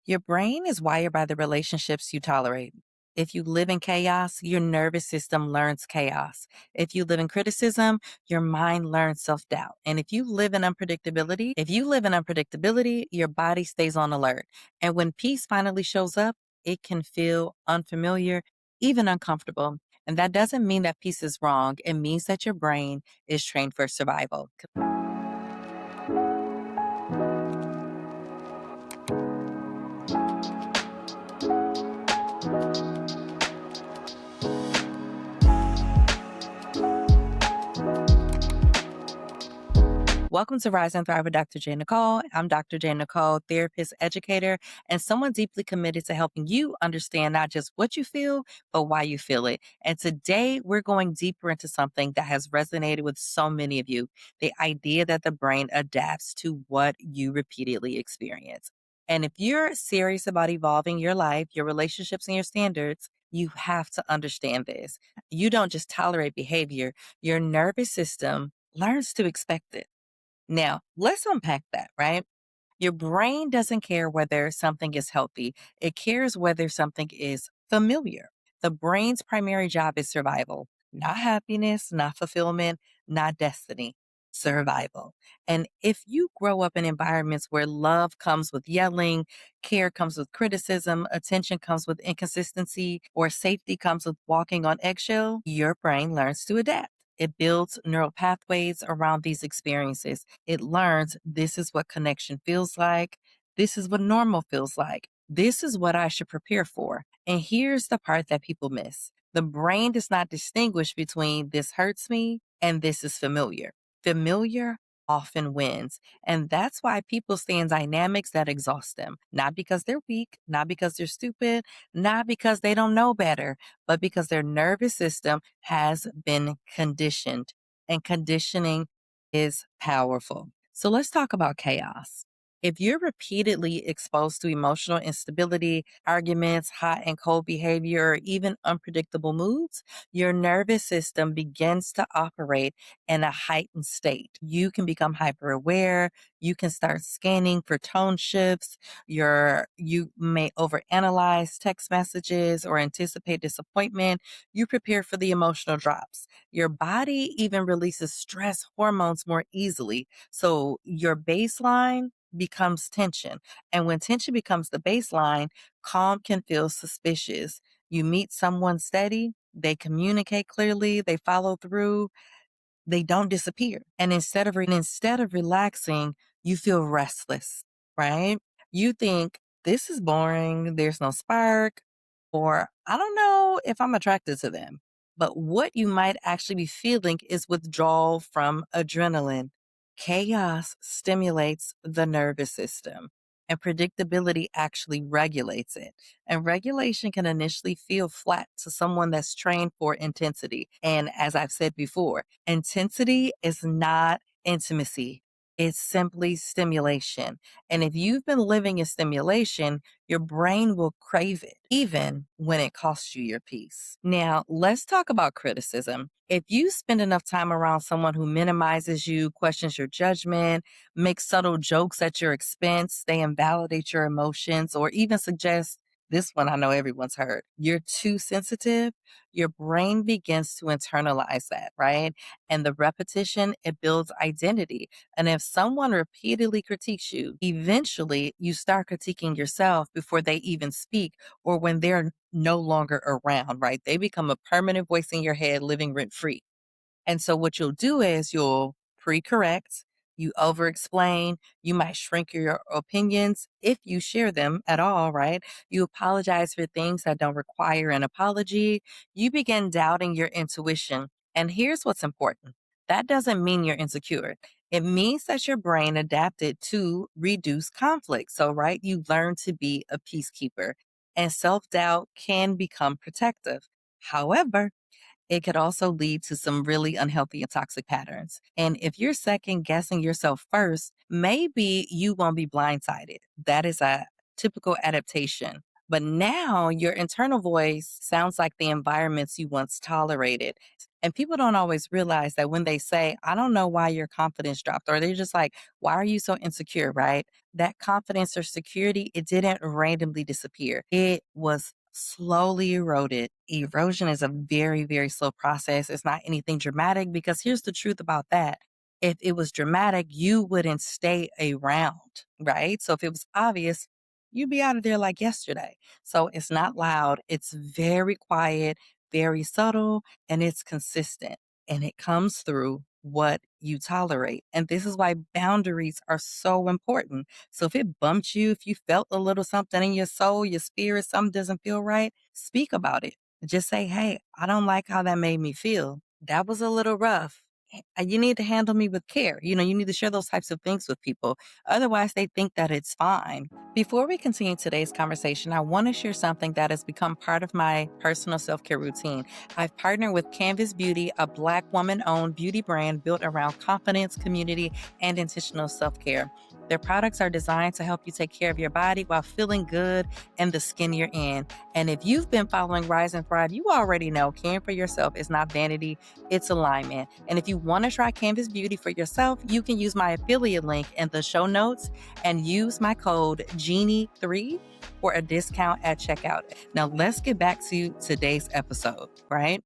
Your brain is wired by the relationships you tolerate. If you live in chaos, your nervous system learns chaos. If you live in criticism, your mind learns self-doubt. And if you live in unpredictability, your body stays on alert. And when peace finally shows up, it can feel unfamiliar, even uncomfortable. And that doesn't mean that peace is wrong. It means that your brain is trained for survival. Welcome to Rise and Thrive with Dr. J. Nicole. I'm Dr. J. Nicole, therapist, educator, and someone deeply committed to helping you understand not just what you feel, but why you feel it. And today we're going deeper into something that has resonated with so many of you, the idea that the brain adapts to what you repeatedly experience. And if you're serious about evolving your life, your relationships, and your standards, you have to understand this. You don't just tolerate behavior, your nervous system learns to expect it. Now, let's unpack that, right? Your brain doesn't care whether something is healthy, it cares whether something is familiar. The brain's primary job is survival, not happiness, not fulfillment, not destiny. Survival. And if you grow up in environments where love comes with yelling, care comes with criticism, attention comes with inconsistency, or safety comes with walking on eggshell, your brain learns to adapt. It builds neural pathways around these experiences. It learns this is what connection feels like. This is what normal feels like. This is what I should prepare for. And here's the part that people miss. The brain does not distinguish between this hurts me and this is familiar. Familiar often wins. And that's why people stay in dynamics that exhaust them. Not because they're weak, not because they're stupid, not because they don't know better, but because their nervous system has been conditioned, and conditioning is powerful. So let's talk about chaos. If you're repeatedly exposed to emotional instability, arguments, hot and cold behavior, or even unpredictable moods, your nervous system begins to operate in a heightened state. You can become hyper aware. You can start scanning for tone shifts. You may overanalyze text messages or anticipate disappointment. You prepare for the emotional drops. Your body even releases stress hormones more easily. So your baseline becomes tension. And when tension becomes the baseline, calm can feel suspicious. You meet someone steady, they communicate clearly, they follow through, they don't disappear. And instead of relaxing, you feel restless, right? You think this is boring, there's no spark, or I don't know if I'm attracted to them. But what you might actually be feeling is withdrawal from adrenaline. Chaos stimulates the nervous system, and predictability actually regulates it. And regulation can initially feel flat to someone that's trained for intensity. And as I've said before, intensity is not intimacy. It's simply stimulation. And if you've been living in stimulation, your brain will crave it, even when it costs you your peace. Now, let's talk about criticism. If you spend enough time around someone who minimizes you, questions your judgment, makes subtle jokes at your expense, they invalidate your emotions, or even suggest this one I know everyone's heard. You're too sensitive. Your brain begins to internalize that, right? And the repetition, it builds identity. And if someone repeatedly critiques you, eventually you start critiquing yourself before they even speak or when they're no longer around, right? They become a permanent voice in your head living rent free. And so what you'll do is you'll pre-correct, you over-explain, you might shrink your opinions if you share them at all, right? You apologize for things that don't require an apology. You begin doubting your intuition. And here's what's important. That doesn't mean you're insecure. It means that your brain adapted to reduce conflict. So, right, you learn to be a peacekeeper, and self-doubt can become protective. However, it could also lead to some really unhealthy and toxic patterns. And if you're second guessing yourself first, maybe you won't be blindsided. That is a typical adaptation. But now your internal voice sounds like the environments you once tolerated. And people don't always realize that when they say, I don't know why your confidence dropped, or they're just like, why are you so insecure, right? That confidence or security, it didn't randomly disappear. It was slowly eroded. Erosion is a very, very slow process. It's not anything dramatic because here's the truth about that. If it was dramatic, you wouldn't stay around, right? So if it was obvious, you'd be out of there like yesterday. So it's not loud, it's very quiet, very subtle, and it's consistent. And it comes through what you tolerate. And this is why boundaries are so important. So if it bumped you, if you felt a little something in your soul, your spirit, something doesn't feel right, speak about it. Just say, hey, I don't like how that made me feel. That was a little rough. You need to handle me with care. You need to share those types of things with people. Otherwise, they think that it's fine. Before we continue today's conversation, I want to share something that has become part of my personal self care routine. I've partnered with Canvas Beauty, a Black woman owned beauty brand built around confidence, community, and intentional self care. Their products are designed to help you take care of your body while feeling good in the skin you're in. And if you've been following Rise and Thrive, you already know caring for yourself is not vanity, it's alignment. And if you want to try Canvas Beauty for yourself, you can use my affiliate link in the show notes and use my code Genie3 for a discount at checkout. Now, let's get back to today's episode, right?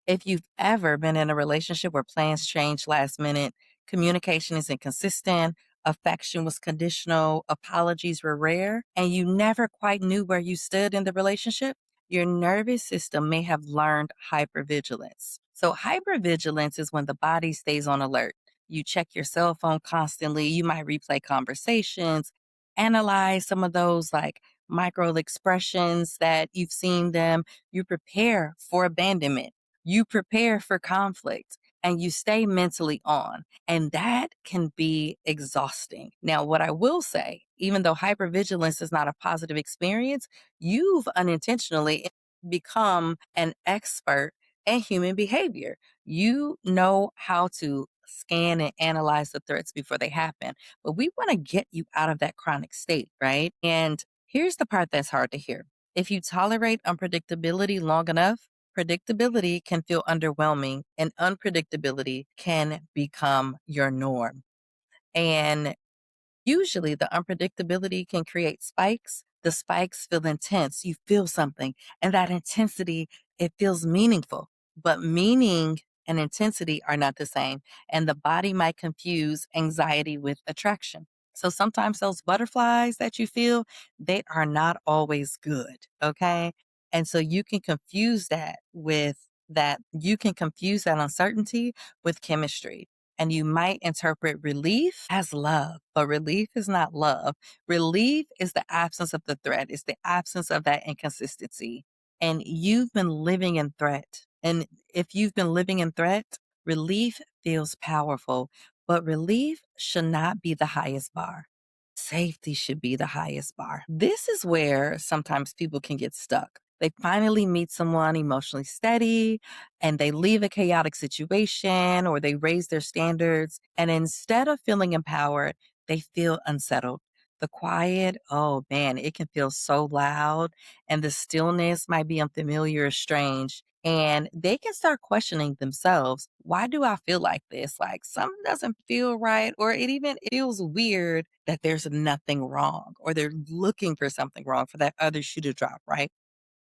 If you've ever been in a relationship where plans change last minute, communication is inconsistent, affection was conditional, apologies were rare, and you never quite knew where you stood in the relationship, your nervous system may have learned hypervigilance. So, hypervigilance is when the body stays on alert. You check your cell phone constantly, you might replay conversations, analyze some of those like micro expressions that you've seen them. You prepare for abandonment, you prepare for conflict, and you stay mentally on. And that can be exhausting. Now, what I will say, even though hypervigilance is not a positive experience, you've unintentionally become an expert in human behavior. You know how to scan and analyze the threats before they happen. But we want to get you out of that chronic state, right? And here's the part that's hard to hear. If you tolerate unpredictability long enough, predictability can feel underwhelming and unpredictability can become your norm. And usually, the unpredictability can create spikes. The spikes feel intense. You feel something, and that intensity, it feels meaningful. But meaning and intensity are not the same, and the body might confuse anxiety with attraction. So sometimes those butterflies that you feel, they are not always good, okay? And so you can confuse that with you can confuse that uncertainty with chemistry, and you might interpret relief as love, but relief is not love. Relief is the absence of the threat, it's the absence of that inconsistency. And you've been living in threat. And if you've been living in threat, relief feels powerful, but relief should not be the highest bar. Safety should be the highest bar. This is where sometimes people can get stuck. They finally meet someone emotionally steady and they leave a chaotic situation or they raise their standards. And instead of feeling empowered, they feel unsettled. The quiet, oh man, it can feel so loud. And the stillness might be unfamiliar or strange. And they can start questioning themselves. Why do I feel like this? Like something doesn't feel right, or it even feels weird that there's nothing wrong, or they're looking for something wrong for that other shoe to drop, right?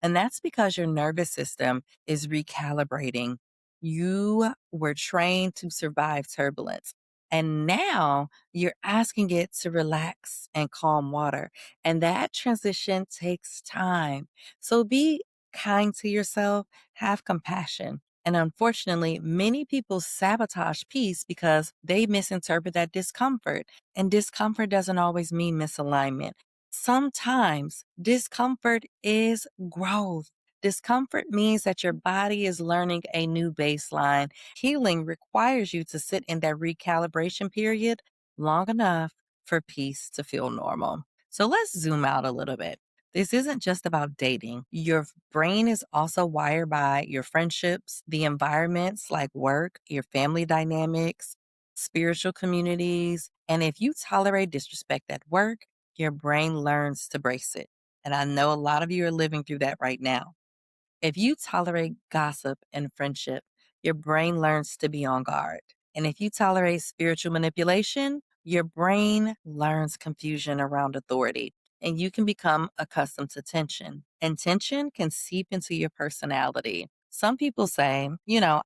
And that's because your nervous system is recalibrating. You were trained to survive turbulence. And now you're asking it to relax and calm water. And that transition takes time. So be kind to yourself, have compassion. And unfortunately, many people sabotage peace because they misinterpret that discomfort. And discomfort doesn't always mean misalignment. Sometimes discomfort is growth. Discomfort means that your body is learning a new baseline. Healing requires you to sit in that recalibration period long enough for peace to feel normal. So let's zoom out a little bit. This isn't just about dating. Your brain is also wired by your friendships, the environments like work, your family dynamics, spiritual communities. And if you tolerate disrespect at work, your brain learns to brace it. And I know a lot of you are living through that right now. If you tolerate gossip and friendship, your brain learns to be on guard. And if you tolerate spiritual manipulation, your brain learns confusion around authority. And you can become accustomed to tension. And tension can seep into your personality. Some people say,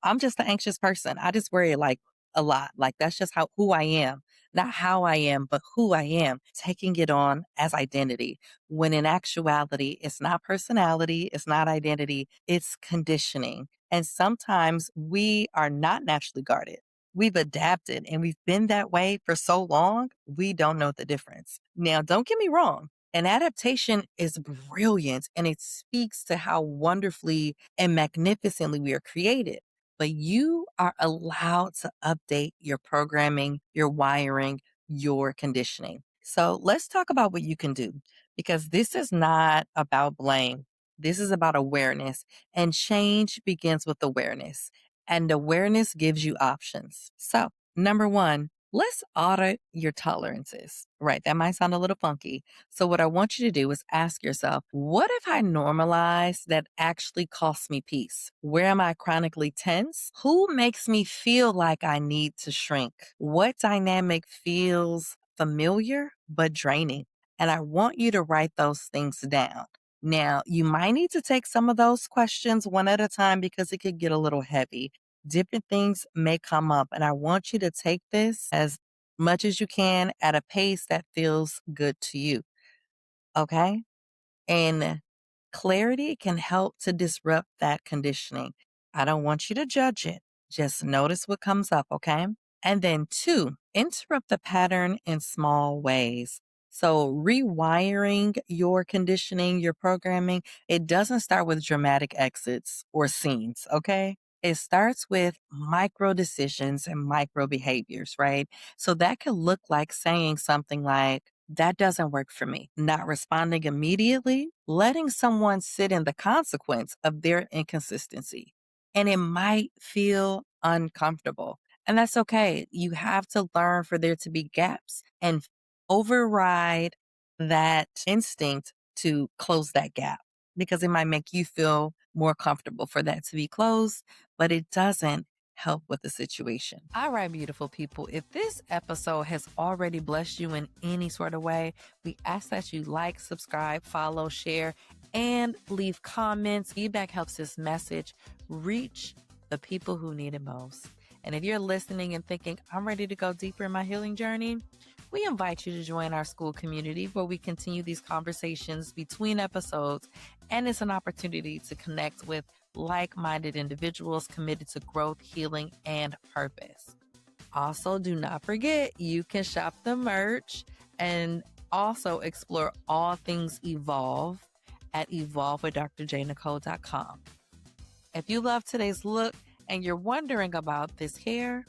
I'm just an anxious person. I just worry like a lot. Like that's just who I am. Not how I am, but who I am, taking it on as identity when in actuality, it's not personality, it's not identity, it's conditioning. And sometimes we are not naturally guarded. We've adapted and we've been that way for so long, we don't know the difference. Now, don't get me wrong. An adaptation is brilliant and it speaks to how wonderfully and magnificently we are created. But you are allowed to update your programming, your wiring, your conditioning. So let's talk about what you can do because this is not about blame. This is about awareness, and change begins with awareness. And awareness gives you options. So, number one, let's audit your tolerances. Right. That might sound a little funky. So, what I want you to do is ask yourself, what if I normalize that actually costs me peace? Where am I chronically tense? Who makes me feel like I need to shrink? What dynamic feels familiar but draining? And I want you to write those things down. Now, you might need to take some of those questions one at a time because it could get a little heavy. Different things may come up, and I want you to take this as much as you can at a pace that feels good to you. Okay. And clarity can help to disrupt that conditioning. I don't want you to judge it. Just notice what comes up. Okay. And then two, interrupt the pattern in small ways. So rewiring your conditioning, your programming, it doesn't start with dramatic exits or scenes. Okay. It starts with micro decisions and micro behaviors, right? So that could look like saying something like, that doesn't work for me. Not responding immediately, letting someone sit in the consequence of their inconsistency. And it might feel uncomfortable. And that's okay. You have to learn for there to be gaps and override that instinct to close that gap because it might make you feel more comfortable for that to be closed, but it doesn't help with the situation. All right, beautiful people. If this episode has already blessed you in any sort of way, we ask that you like, subscribe, follow, share, and leave comments. Feedback helps this message reach the people who need it most. And if you're listening and thinking, I'm ready to go deeper in my healing journey, we invite you to join our school community where we continue these conversations between episodes. And it's an opportunity to connect with like minded individuals committed to growth, healing, and purpose. Also, do not forget you can shop the merch and also explore all things Evolve at evolvewithdrjnicole.com. If you love today's look and you're wondering about this hair,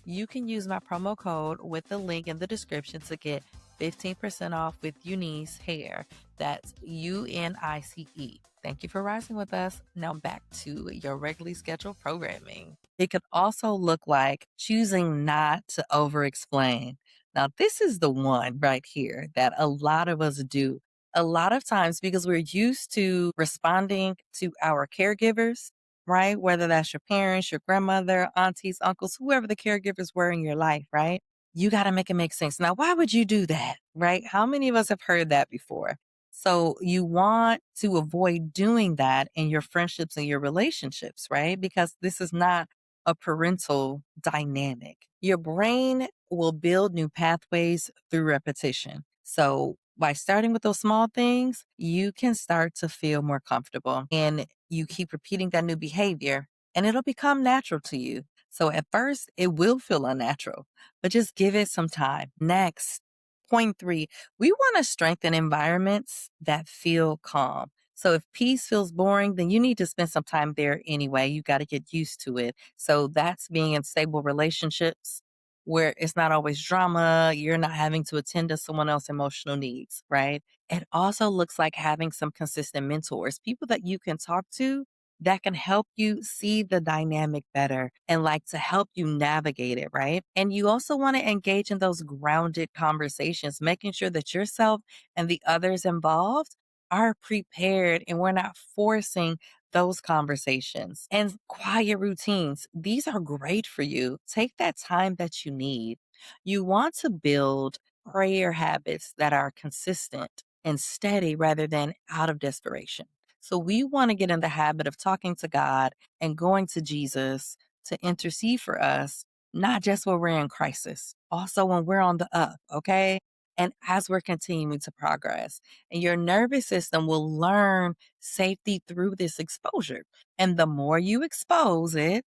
you can use my promo code with the link in the description to get 15% off with Unice hair. That's UNICE. Thank you for rising with us. Now back to your regularly scheduled programming. It could also look like choosing not to over explain. Now, this is the one right here that a lot of us do. A lot of times because we're used to responding to our caregivers, right? Whether that's your parents, your grandmother, aunties, uncles, whoever the caregivers were in your life, right? You got to make it make sense. Now, why would you do that, right? How many of us have heard that before? So you want to avoid doing that in your friendships and your relationships, right? Because this is not a parental dynamic. Your brain will build new pathways through repetition. So by starting with those small things, you can start to feel more comfortable and you keep repeating that new behavior and it'll become natural to you. So at first, it will feel unnatural, but just give it some time. Next, point three, we want to strengthen environments that feel calm. So if peace feels boring, then you need to spend some time there anyway. You got to get used to it. So that's being in stable relationships where it's not always drama. You're not having to attend to someone else's emotional needs, right? It also looks like having some consistent mentors, people that you can talk to that can help you see the dynamic better and like to help you navigate it, right? And you also want to engage in those grounded conversations, making sure that yourself and the others involved are prepared and we're not forcing those conversations. And quiet routines, these are great for you. Take that time that you need. You want to build prayer habits that are consistent and steady rather than out of desperation. So we want to get in the habit of talking to God and going to Jesus to intercede for us, not just when we're in crisis, also when we're on the up, okay? And as we're continuing to progress, and your nervous system will learn safety through this exposure. And the more you expose it,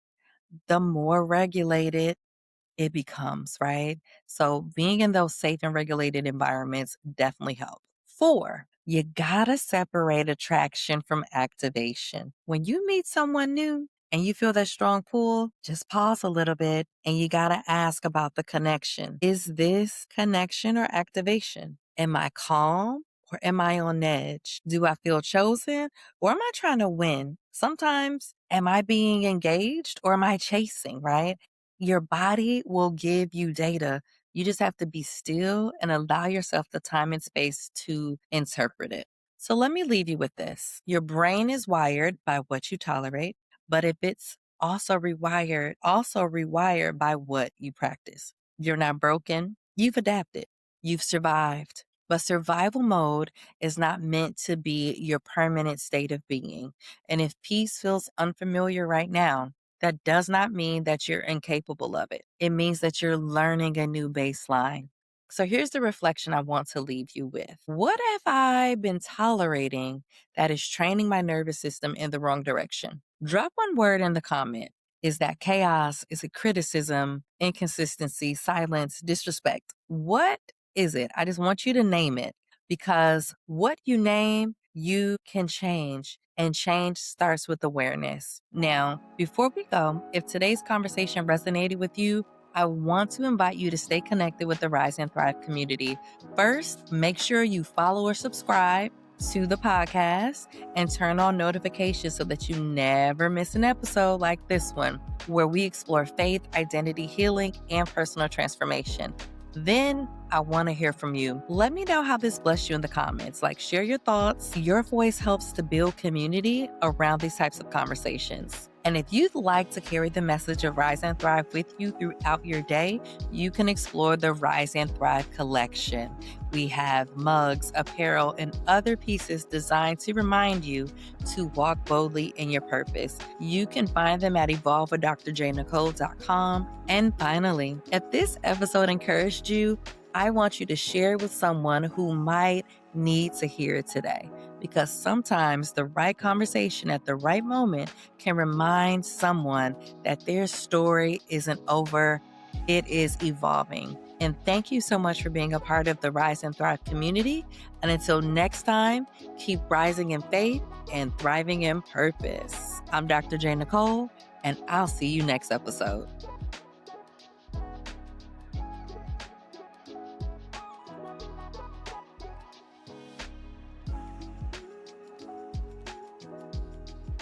the more regulated it becomes, right? So being in those safe and regulated environments definitely help. Four, you gotta separate attraction from activation. When you meet someone new and you feel that strong pull, just pause a little bit and you gotta ask about the connection. Is this connection or activation? Am I calm or am I on edge? Do I feel chosen or am I trying to win? Sometimes, am I being engaged or am I chasing, right? Your body will give you data. You just have to be still and allow yourself the time and space to interpret it. So let me leave you with this. Your brain is wired by what you tolerate, but if it's also rewired by what you practice. You're not broken. You've adapted. You've survived. But survival mode is not meant to be your permanent state of being. And if peace feels unfamiliar right now, that does not mean that you're incapable of it. It means that you're learning a new baseline. So here's the reflection I want to leave you with. What have I been tolerating that is training my nervous system in the wrong direction? Drop one word in the comment. Is that chaos? Is it criticism, inconsistency, silence, disrespect? What is it? I just want you to name it because what you name, you can change. And change starts with awareness. Now, before we go, if today's conversation resonated with you, I want to invite you to stay connected with the Rise and Thrive community. First, make sure you follow or subscribe to the podcast and turn on notifications so that you never miss an episode like this one, where we explore faith, identity, healing, and personal transformation. Then I want to hear from you. Let me know how this blessed you in the comments. Like, share your thoughts. Your voice helps to build community around these types of conversations. And if you'd like to carry the message of Rise and Thrive with you throughout your day, you can explore the Rise and Thrive collection. We have mugs, apparel, and other pieces designed to remind you to walk boldly in your purpose. You can find them at evolvewithdrjnicole.com. And finally, if this episode encouraged you, I want you to share it with someone who might need to hear it today. Because sometimes the right conversation at the right moment can remind someone that their story isn't over, it is evolving. And thank you so much for being a part of the Rise and Thrive community. And until next time, keep rising in faith and thriving in purpose. I'm Dr. J. Nicole, and I'll see you next episode.